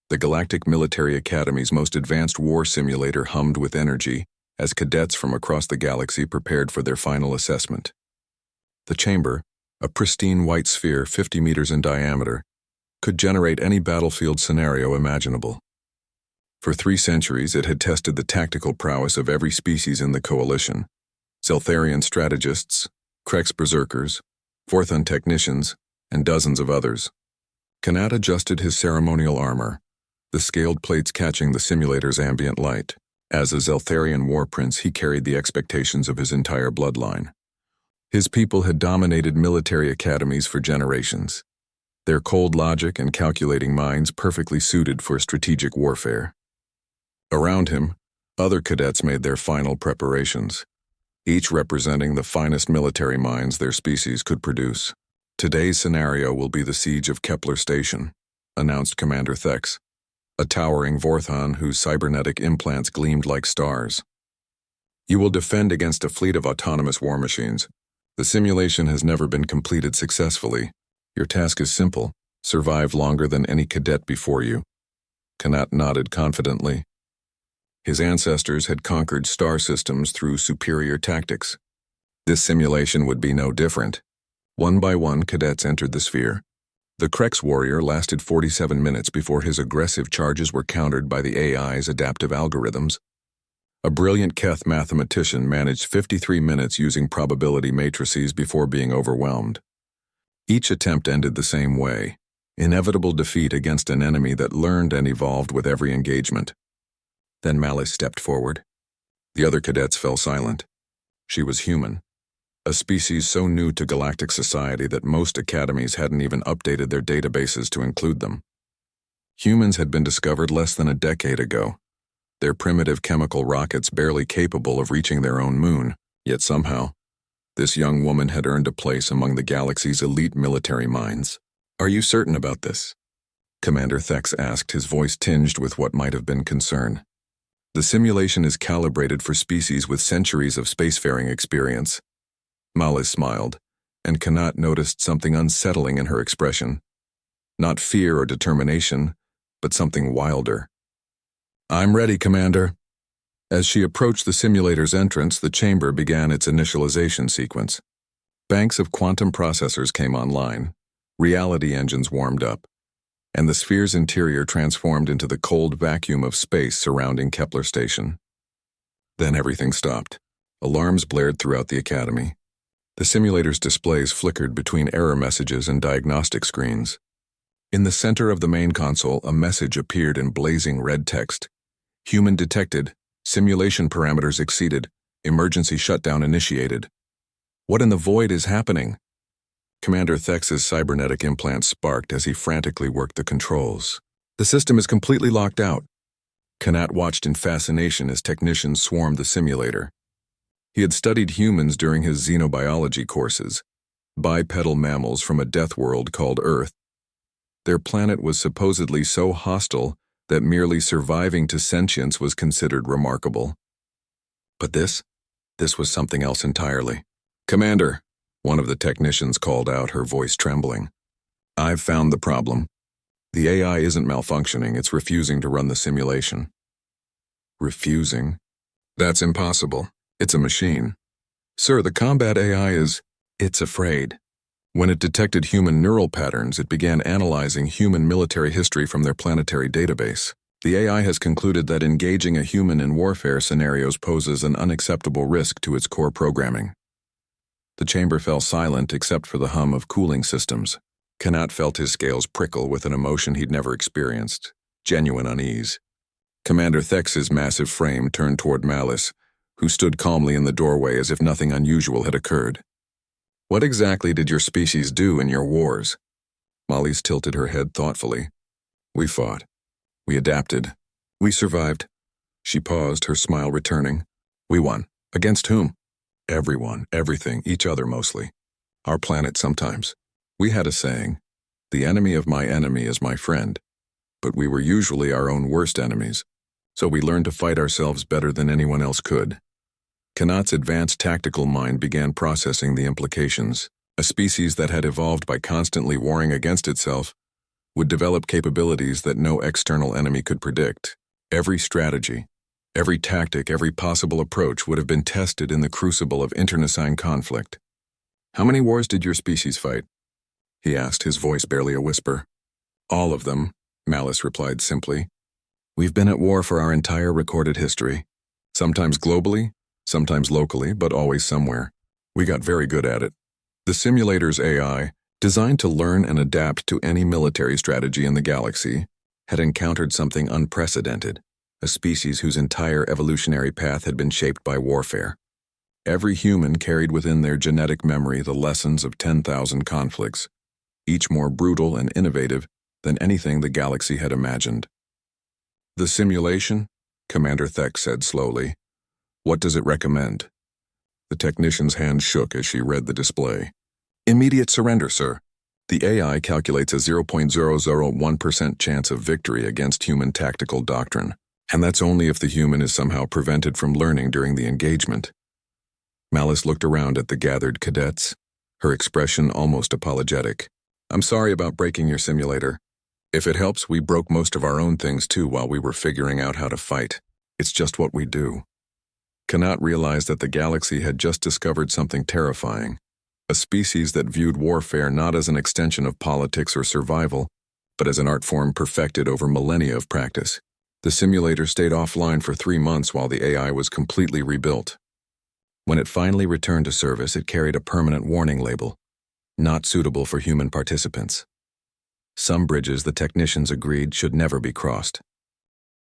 The Galactic Military Academy's most advanced war simulator hummed with energy as cadets from across the galaxy prepared for their final assessment. The chamber, a pristine white sphere 50 meters in diameter, could generate any battlefield scenario imaginable. For 3 centuries, it had tested the tactical prowess of every species in the coalition: Zeltharian strategists, Krex berserkers, Vorthon technicians, and dozens of others. Kanat adjusted his ceremonial armor, the scaled plates catching the simulator's ambient light. As a Zeltharian war prince, he carried the expectations of his entire bloodline. His people had dominated military academies for generations, their cold logic and calculating minds perfectly suited for strategic warfare. Around him, other cadets made their final preparations, each representing the finest military minds their species could produce. Today's scenario will be the siege of Kepler Station, announced Commander Thex, a towering Vorthon whose cybernetic implants gleamed like stars. You will defend against a fleet of autonomous war machines. The simulation has never been completed successfully. Your task is simple: survive longer than any cadet before you. Kanat nodded confidently. His ancestors had conquered star systems through superior tactics. This simulation would be no different. One by one, cadets entered the sphere. The Krex warrior lasted 47 minutes before his aggressive charges were countered by the AI's adaptive algorithms. A brilliant Keth mathematician managed 53 minutes using probability matrices before being overwhelmed. Each attempt ended the same way: inevitable defeat against an enemy that learned and evolved with every engagement. Then Malice stepped forward. The other cadets fell silent. She was human, a species so new to galactic society that most academies hadn't even updated their databases to include them. Humans had been discovered less than a decade ago, their primitive chemical rockets barely capable of reaching their own moon, yet somehow, this young woman had earned a place among the galaxy's elite military minds. "Are you certain about this?" Commander Thex asked, his voice tinged with what might have been concern. "The simulation is calibrated for species with centuries of spacefaring experience." Malice smiled, and Kanat noticed something unsettling in her expression. Not fear or determination, but something wilder. "I'm ready, Commander." As she approached the simulator's entrance, the chamber began its initialization sequence. Banks of quantum processors came online, reality engines warmed up, and the sphere's interior transformed into the cold vacuum of space surrounding Kepler Station. Then everything stopped. Alarms blared throughout the Academy. The simulator's displays flickered between error messages and diagnostic screens. In the center of the main console, a message appeared in blazing red text: "Human detected. Simulation parameters exceeded. Emergency shutdown initiated." What in the void is happening? Commander Thex's cybernetic implants sparked as he frantically worked the controls. "The system is completely locked out." Kanat watched in fascination as technicians swarmed the simulator. He had studied humans during his xenobiology courses, bipedal mammals from a death world called Earth. Their planet was supposedly so hostile that merely surviving to sentience was considered remarkable. But this was something else entirely. "Commander," one of the technicians called out, her voice trembling, "I've found the problem. The AI isn't malfunctioning, it's refusing to run the simulation." "Refusing? That's impossible. It's a machine." "Sir, the combat AI it's afraid." When it detected human neural patterns, it began analyzing human military history from their planetary database. The AI has concluded that engaging a human in warfare scenarios poses an unacceptable risk to its core programming. The chamber fell silent except for the hum of cooling systems. Kanat felt his scales prickle with an emotion he'd never experienced: genuine unease. Commander Thex's massive frame turned toward Malice, who stood calmly in the doorway as if nothing unusual had occurred. "What exactly did your species do in your wars?" Malice tilted her head thoughtfully. "We fought. We adapted. We survived." She paused, her smile returning. "We won. Against whom?" "Everyone, everything, each other mostly. Our planet sometimes. We had a saying, 'The enemy of my enemy is my friend.' But we were usually our own worst enemies, so we learned to fight ourselves better than anyone else could." Kanat's advanced tactical mind began processing the implications. A species that had evolved by constantly warring against itself would develop capabilities that no external enemy could predict. Every strategy, every tactic, every possible approach would have been tested in the crucible of internecine conflict. "How many wars did your species fight?" he asked, his voice barely a whisper. "All of them," Malice replied simply. "We've been at war for our entire recorded history. Sometimes globally, sometimes locally, but always somewhere. We got very good at it." The simulator's AI, designed to learn and adapt to any military strategy in the galaxy, had encountered something unprecedented, a species whose entire evolutionary path had been shaped by warfare. Every human carried within their genetic memory the lessons of 10,000 conflicts, each more brutal and innovative than anything the galaxy had imagined. "The simulation?" Commander Thek said slowly. "What does it recommend?" The technician's hand shook as she read the display. "Immediate surrender, sir. The AI calculates a 0.001% chance of victory against human tactical doctrine, and that's only if the human is somehow prevented from learning during the engagement." Malice looked around at the gathered cadets, her expression almost apologetic. "I'm sorry about breaking your simulator. If it helps, we broke most of our own things too while we were figuring out how to fight. It's just what we do." Kanat realized that the galaxy had just discovered something terrifying, a species that viewed warfare not as an extension of politics or survival, but as an art form perfected over millennia of practice. The simulator stayed offline for 3 months while the AI was completely rebuilt. When it finally returned to service, it carried a permanent warning label, "Not suitable for human participants." Some bridges, the technicians agreed, should never be crossed.